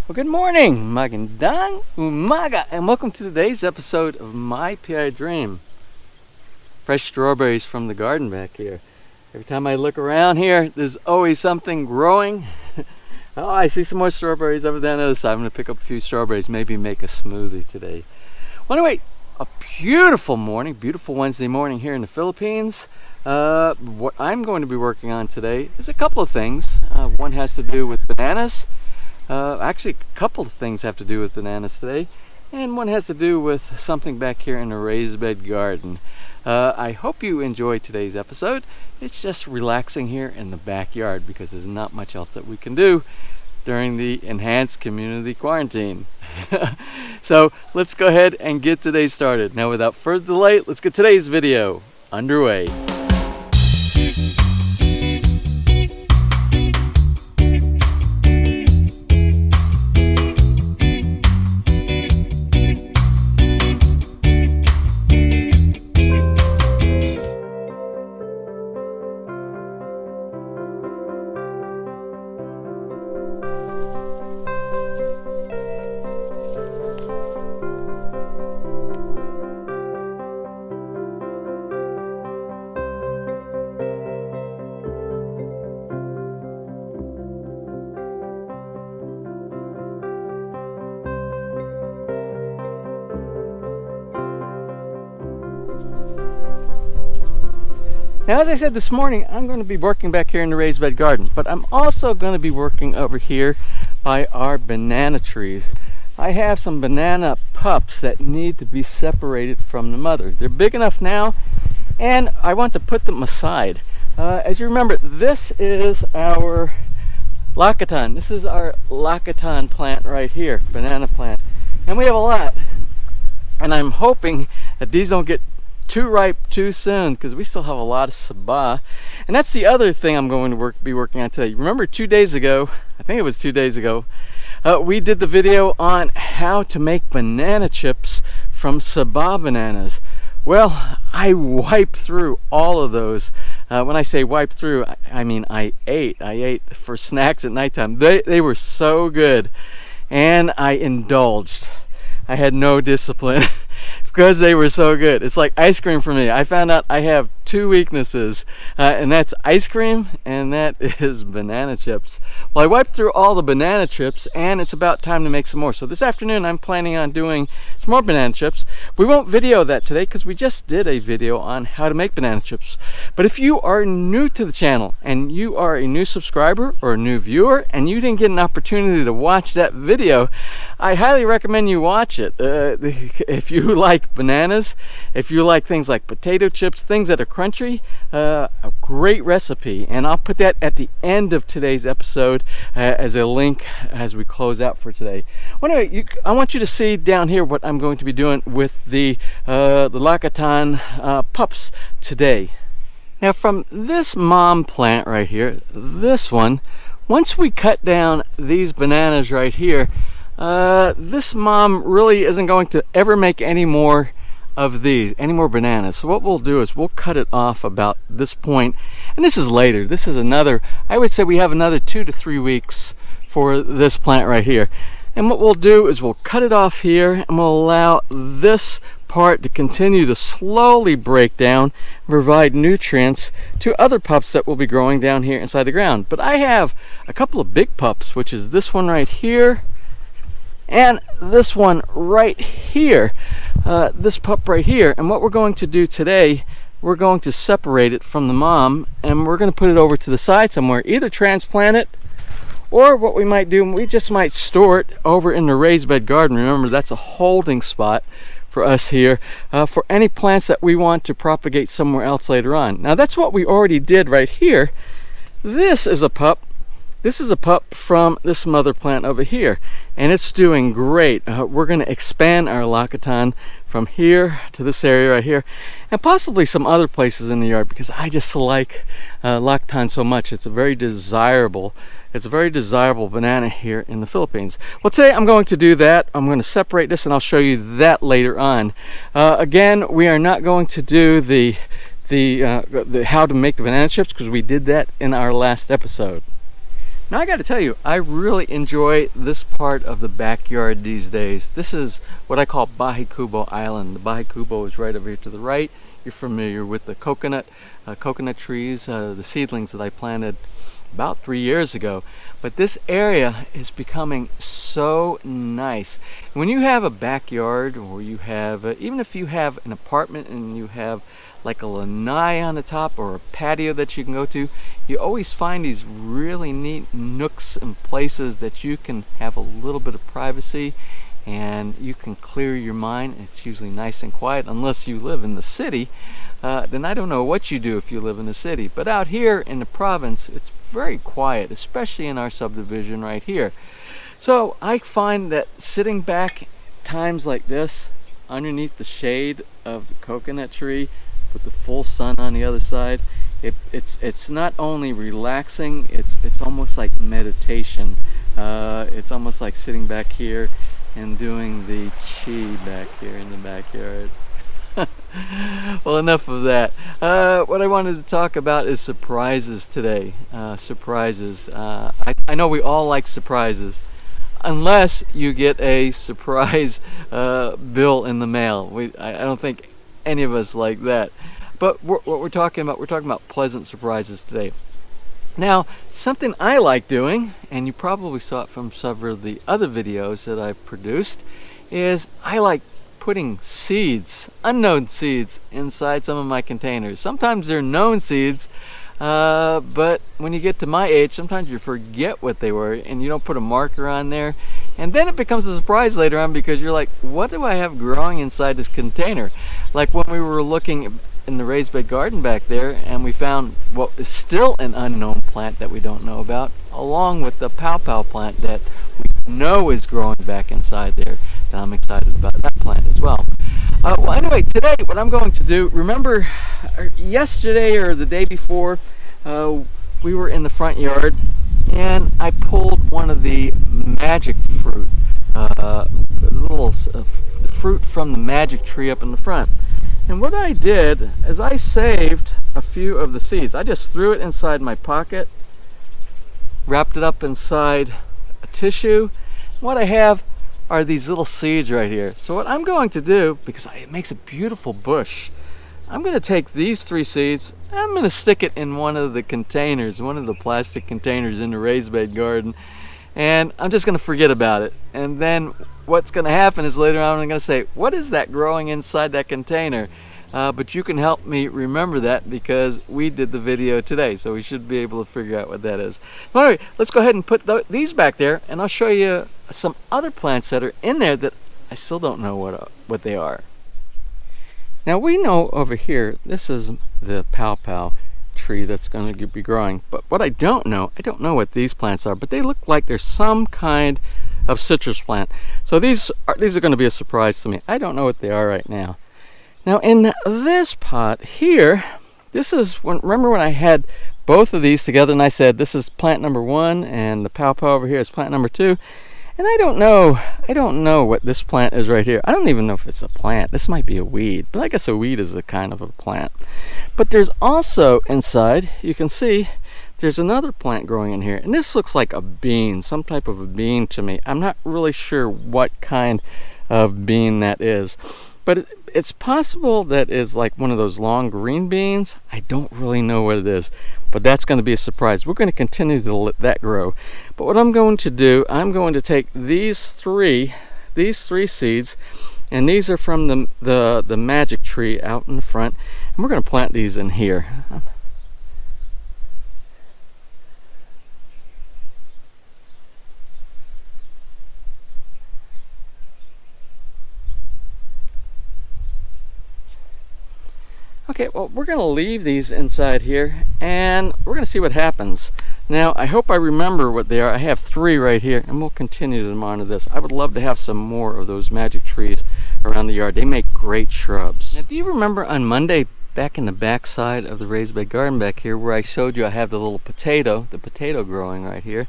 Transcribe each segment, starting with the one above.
Well, good morning, magandang umaga, and welcome to today's episode of My PI Dream. Fresh strawberries from the garden back here. Every time I look around here, there's always something growing. Oh, I see some more strawberries over there on the other side. I'm going to pick up a few strawberries, maybe make a smoothie today. Well, anyway, a beautiful morning, beautiful Wednesday morning here in the Philippines. What I'm going to be working on today is a couple of things. One has to do with bananas. Actually, a couple of things have to do with bananas today, and one has to do with something back here in a raised bed garden. I hope you enjoyed today's episode. It's just relaxing here in the backyard because there's not much else that we can do during the enhanced community quarantine. So let's go ahead and get today started. Now, without further delay, let's get today's video underway. Now, as I said this morning, I'm going to be working back here in the raised bed garden, but I'm also going to be working over here by our banana trees. I have some banana pups that need to be separated from the mother. They're big enough now, and I want to put them aside. As you remember, this is our Lyre. This is our Lyre plant right here, banana plant. And we have a lot. And I'm hoping that these don't get too ripe too soon, because we still have a lot of sabah. And that's the other thing I'm going to be working on today. Remember 2 days ago, I think it was 2 days ago, we did the video on how to make banana chips from sabah bananas. Well, I wiped through all of those. When I say wipe through, I mean I ate for snacks at nighttime. They were so good, and I indulged. I had no discipline because they were so good. It's like ice cream for me. I found out I have two weaknesses, and that's ice cream and that is banana chips. Well, I wiped through all the banana chips, and it's about time to make some more. So this afternoon I'm planning on doing some more banana chips. We won't video that today because we just did a video on how to make banana chips. But if you are new to the channel and you are a new subscriber or a new viewer and you didn't get an opportunity to watch that video, I highly recommend you watch it. If you like bananas, if you like things like potato chips, things that are crunchy, a great recipe, and I'll put that at the end of today's episode as a link as we close out for today. Well, anyway, I want you to see down here what I'm going to be doing with the Rycote pups today. Now, from this mom plant right here, this one, once we cut down these bananas right here, this mom really isn't going to ever make any more of these, any more bananas. So what we'll do is we'll cut it off about this point, and this is later. This is another, I would say we have another 2 to 3 weeks for this plant right here. And what we'll do is we'll cut it off here, and we'll allow this part to continue to slowly break down and provide nutrients to other pups that will be growing down here inside the ground. But I have a couple of big pups, which is this one right here and this one right here, this pup right here. And what we're going to do today, we're going to separate it from the mom, and we're going to put it over to the side somewhere, either transplant it, or what we might do, we just might store it over in the raised bed garden. Remember, that's a holding spot for us here for any plants that we want to propagate somewhere else later on. Now, that's what we already did right here. This is a pup. This is a pup from this mother plant over here, and it's doing great. We're going to expand our Lyre from here to this area right here, and possibly some other places in the yard, because I just like Lyre so much. It's a very desirable banana here in the Philippines. Well, today I'm going to do that. I'm going to separate this, and I'll show you that later on. Again, we are not going to do the how to make the banana chips, because we did that in our last episode. Now I got to tell you, I really enjoy this part of the backyard these days. This is what I call Bahi Kubo Island. The Bahi Kubo is right over here to the right. You're familiar with the coconut trees, the seedlings that I planted about 3 years ago. But this area is becoming so nice. When you have a backyard, or you have, even if you have an apartment and you have like a lanai on the top or a patio that you can go to, you always find these really neat nooks and places that you can have a little bit of privacy and you can clear your mind. It's usually nice and quiet, unless you live in the city. Then I don't know what you do if you live in the city. But out here in the province, it's very quiet, especially in our subdivision right here. So I find that sitting back times like this, underneath the shade of the coconut tree, with the full sun on the other side, it's not only relaxing, it's almost like meditation. It's almost like sitting back here and doing the chi back here in the backyard. Well, enough of that. What I wanted to talk about is surprises today. Surprises. I know we all like surprises, unless you get a surprise bill in the mail. I don't think any of us like that. But what we're talking about pleasant surprises today. Now, something I like doing, and you probably saw it from several of the other videos that I've produced, is I like putting seeds, unknown seeds, inside some of my containers. Sometimes they're known seeds, but when you get to my age, sometimes you forget what they were and you don't put a marker on there. And then it becomes a surprise later on, because you're like, what do I have growing inside this container? Like when we were looking in the raised bed garden back there, and we found what is still an unknown plant that we don't know about, along with the pow plant that we know is growing back inside there. And I'm excited about that plant as well. Well, anyway, today what I'm going to do, remember yesterday or the day before, we were in the front yard and I pulled one of the magic fruit, little fruit from the magic tree up in the front. And what I did is I saved a few of the seeds. I just threw it inside my pocket, wrapped it up inside a tissue. What I have are these little seeds right here. So what I'm going to do, because it makes a beautiful bush, I'm going to take these 3 seeds, I'm going to stick it in one of the containers, one of the plastic containers in the raised bed garden, and I'm just going to forget about it. And then what's going to happen is later on I'm going to say, what is that growing inside that container? But you can help me remember that, because we did the video today, so we should be able to figure out what that is. All right, let's go ahead and put these back there, and I'll show you some other plants that are in there that I still don't know what they are. Now we know over here, this is the pow tree that's going to be growing, but what I don't know what these plants are, but they look like they're some kind of citrus plant. So these are going to be a surprise to me. I don't know what they are right now. Now in this pot here, this is remember when I had both of these together and I said this is plant number 1 and the pow over here is plant number 2. And I don't know what this plant is right here. I don't even know if it's a plant. This might be a weed, but I guess a weed is a kind of a plant. But there's also inside, you can see, there's another plant growing in here. And this looks like a bean, some type of a bean to me. I'm not really sure what kind of bean that is. But it's possible that is like one of those long green beans. I don't really know what it is, but that's going to be a surprise. We're going to continue to let that grow. But what I'm going to do, I'm going to take these three seeds, and these are from the magic tree out in the front, and we're going to plant these in here. Okay, well, we're going to leave these inside here, and we're going to see what happens. Now, I hope I remember what they are. I have 3 right here, and we'll continue to monitor this. I would love to have some more of those magic trees around the yard. They make great shrubs. Now, do you remember on Monday, back in the back side of the raised bed garden back here, where I showed you I have the little potato growing right here?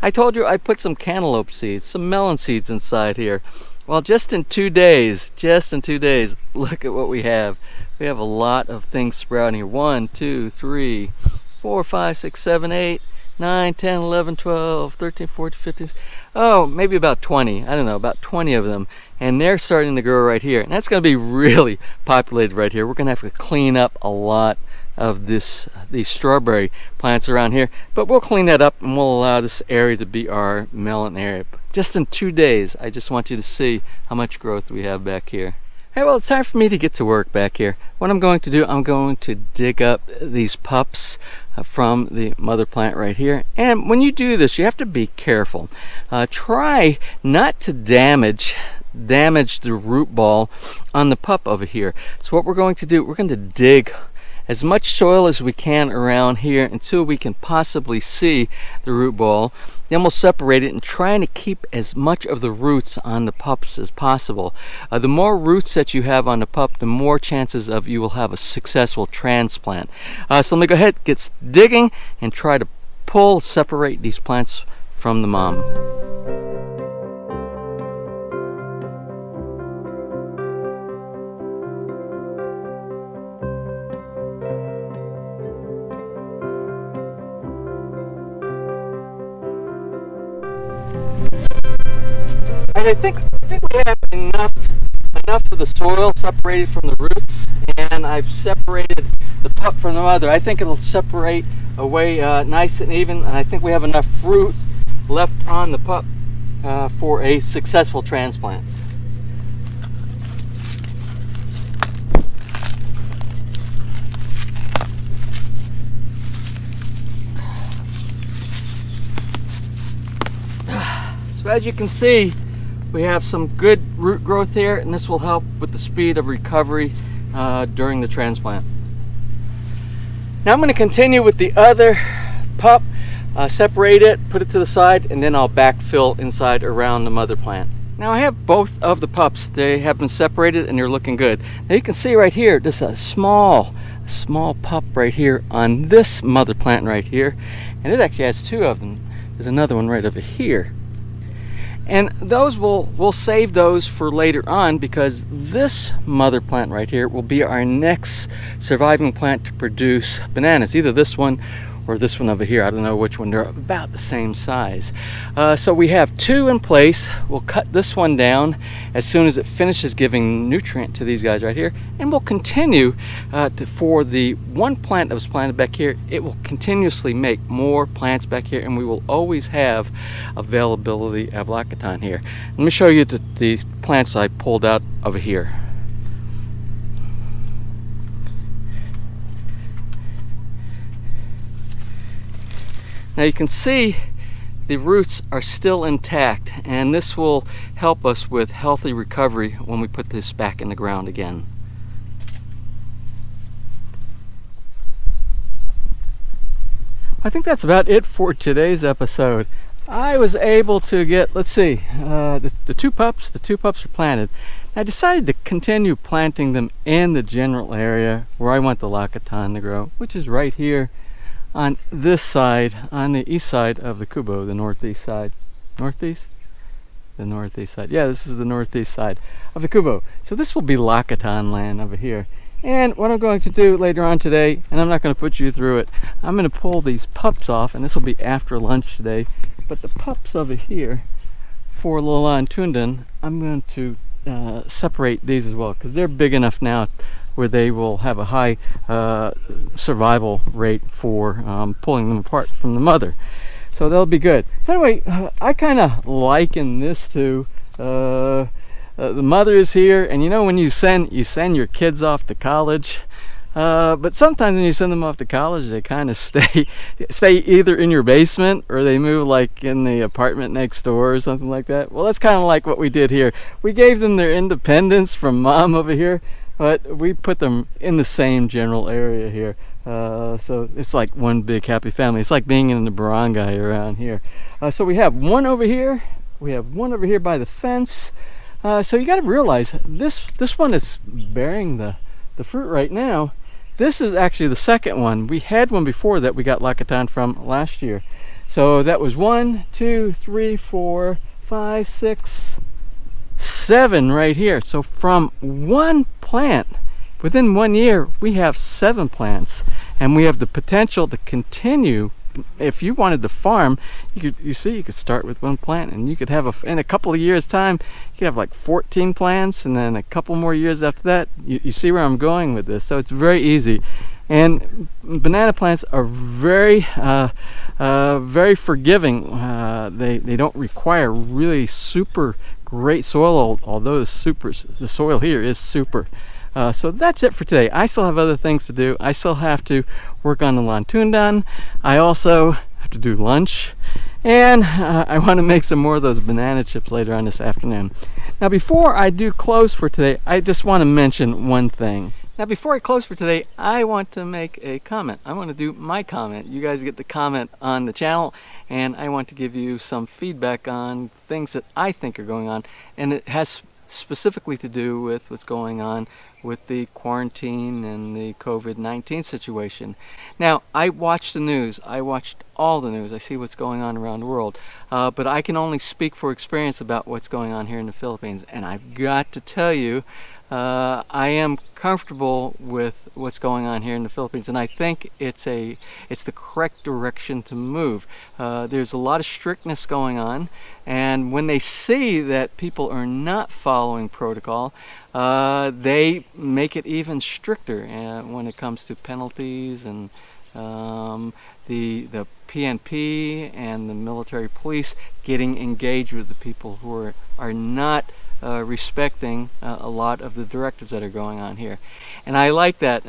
I told you I put some cantaloupe seeds, some melon seeds inside here. Well, just in 2 days, look at what we have. We have a lot of things sprouting here. 1, 2, 3, 4, 5, 6, 7, 8, 9, 10, 11, 12, 13, 14, 15, oh, maybe about 20. I don't know, about 20 of them. And they're starting to grow right here. And that's going to be really populated right here. We're going to have to clean up a lot of these strawberry plants around here. But we'll clean that up and we'll allow this area to be our melon area. But just in 2 days, I just want you to see how much growth we have back here. Hey, well, it's time for me to get to work back here. What I'm going to do, I'm going to dig up these pups from the mother plant right here. And when you do this, you have to be careful. Try not to damage the root ball on the pup over here. So what we're going to do, we're going to dig as much soil as we can around here until we can possibly see the root ball. Then we'll separate it and trying to keep as much of the roots on the pups as possible. The more roots that you have on the pup, the more chances of you will have a successful transplant. So let me go ahead, get digging, and try to separate these plants from the mom. And I think we have enough of the soil separated from the roots, and I've separated the pup from the mother. I think it'll separate away nice and even, and I think we have enough fruit left on the pup for a successful transplant. So as you can see, we have some good root growth here, and this will help with the speed of recovery during the transplant. Now I'm going to continue with the other pup, separate it, put it to the side, and then I'll backfill inside around the mother plant. Now I have both of the pups. They have been separated and they're looking good. Now you can see right here, just a small pup right here on this mother plant right here, and it actually has 2 of them. There's another one right over here. And those we'll save those for later on, because this mother plant right here will be our next surviving plant to produce bananas. Either this one or this one over here. I don't know which one. They're about the same size. So we have 2 in place. We'll cut this one down as soon as it finishes giving nutrient to these guys right here. And we'll continue for the one plant that was planted back here. It will continuously make more plants back here, and we will always have availability of Lycote here. Let me show you the plants I pulled out over here. Now you can see the roots are still intact, and this will help us with healthy recovery when we put this back in the ground again. I think that's about it for today's episode. I was able to get, let's see, the 2 pups. The 2 pups are planted. I decided to continue planting them in the general area where I want the Lycote to grow, which is right here on this side, on the east side of the Kubo, the northeast side. Northeast? The northeast side. Yeah, this is the northeast side of the Kubo. So this will be Lycote land over here. And what I'm going to do later on today, and I'm not going to put you through it, I'm going to pull these pups off, and this will be after lunch today. But the pups over here for Lola and Tundan, I'm going to separate these as well, because they're big enough now where they will have a high survival rate for pulling them apart from the mother. So that'll be good. So anyway, I kind of liken this to the mother is here, and you know when you send your kids off to college, but sometimes when you send them off to college, they kind of stay either in your basement or they move like in the apartment next door or something like that. Well, that's kind of like what we did here. We gave them their independence from mom over here, but we put them in the same general area here. So it's like one big happy family. It's like being in the barangay around here. So we have one over here. We have one over here by the fence. So you got to realize this one is bearing the fruit right now. This is actually the second one. We had one before that we got Lycote from last year. So that was 1, 2, 3, 4, 5, 6, 7 right here. So from one plant, within 1 year, we have 7 plants, and we have the potential to continue if you wanted to farm, you could start with one plant, and you could have in a couple of years time, you could have like 14 plants, and then a couple more years after that. You see where I'm going with this. So it's very easy. And banana plants are very very forgiving. They don't require really super great soil, although the soil here is super. So that's it for today. I still have other things to do. I still have to work on the lawn tune-down. I also have to do lunch, and I want to make some more of those banana chips later on this afternoon. Now, before I do close for today, I just want to mention one thing. Now, before I close for today, I want to make a comment. I want to do my comment. You guys get the comment on the channel, and I want to give you some feedback on things that I think are going on, and it has specifically to do with what's going on with the quarantine and the COVID-19 situation. Now, I watch the news. I watched all the news. I see what's going on around the world. But I can only speak for experience about what's going on here in the Philippines. And I've got to tell you, I am comfortable with what's going on here in the Philippines, and I think it's the correct direction to move. There's a lot of strictness going on, and when they see that people are not following protocol, they make it even stricter when it comes to penalties, and the PNP and the military police getting engaged with the people who are not respecting a lot of the directives that are going on here. And I like that,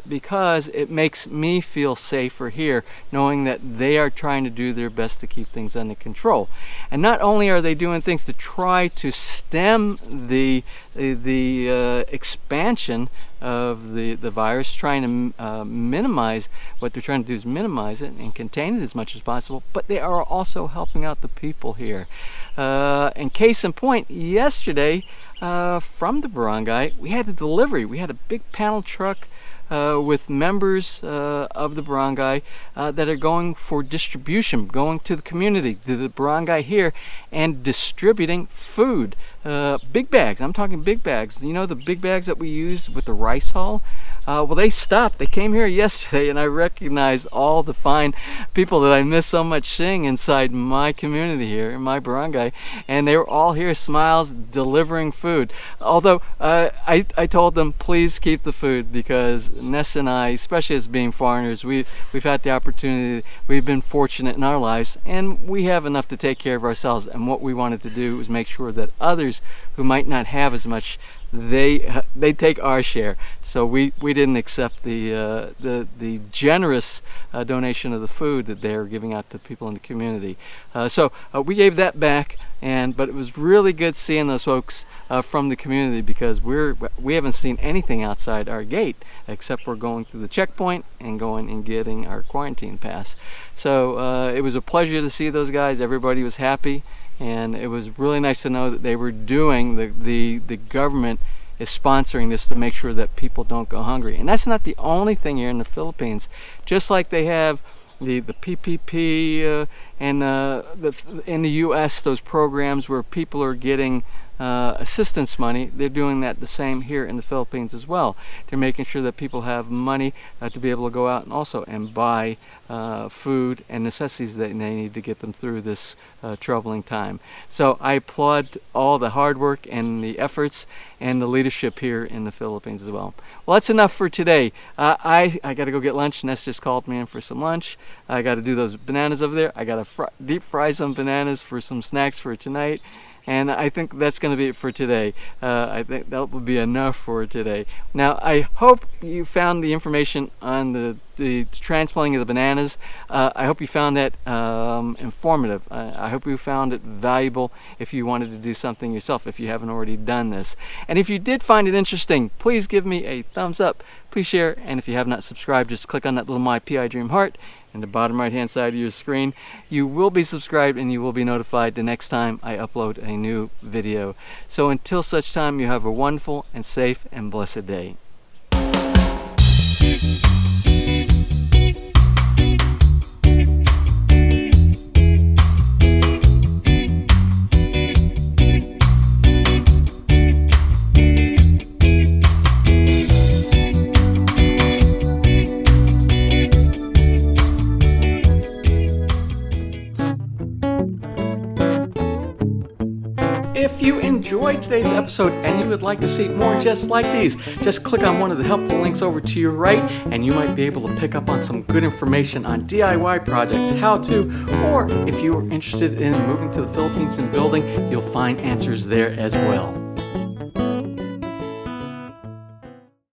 because it makes me feel safer here, knowing that they are trying to do their best to keep things under control. And not only are they doing things to try to stem the expansion of the virus, trying to minimize, what they're trying to do is minimize it and contain it as much as possible, but they are also helping out the people here. And case in point, yesterday from the barangay, we had a delivery. We had a big panel truck with members of the barangay that are going for distribution, going to the community, to the barangay here, and distributing food. Big bags. I'm talking big bags. You know the big bags that we use with the rice hull? Well, they stopped. They came here yesterday, and I recognized all the fine people that I miss so much seeing inside my community here, in my barangay, and they were all here, smiles, delivering food. Although I told them, please keep the food, because Ness and I, especially as being foreigners, we've had the opportunity, we've been fortunate in our lives, and we have enough to take care of ourselves. And what we wanted to do was make sure that others who might not have as much, they take our share. So we didn't accept the generous donation of the food that they're giving out to people in the community. So we gave that back, but it was really good seeing those folks from the community, because we haven't seen anything outside our gate except for going through the checkpoint and going and getting our quarantine pass. So it was a pleasure to see those guys. Everybody was happy. And it was really nice to know that they were doing, the government is sponsoring this to make sure that people don't go hungry. And that's not the only thing here in the Philippines. Just like they have the PPP and in the US, those programs where people are getting assistance money, they're doing that the same here in the Philippines as well. They're making sure that people have money to be able to go out and also buy food and necessities that they need to get them through this troubling time. So I applaud all the hard work and the efforts and the leadership here in the Philippines as well. Well, that's enough for today. I got to go get lunch. Ness just called me in for some lunch. I got to do those bananas over there. I got to deep fry some bananas for some snacks for tonight. And I think that's going to be it for today. I think that will be enough for today. Now, I hope you found the information on the transplanting of the bananas. I hope you found that informative. I hope you found it valuable if you wanted to do something yourself, if you haven't already done this. And if you did find it interesting, please give me a thumbs up. Please share. And if you have not subscribed, just click on that little MyPI Dream heart in the bottom right hand side of your screen. You will be subscribed and you will be notified the next time I upload a new video. So until such time, you have a wonderful and safe and blessed day. If you enjoyed today's episode and you would like to see more just like these, just click on one of the helpful links over to your right and you might be able to pick up on some good information on DIY projects, how to, or if you're interested in moving to the Philippines and building, you'll find answers there as well.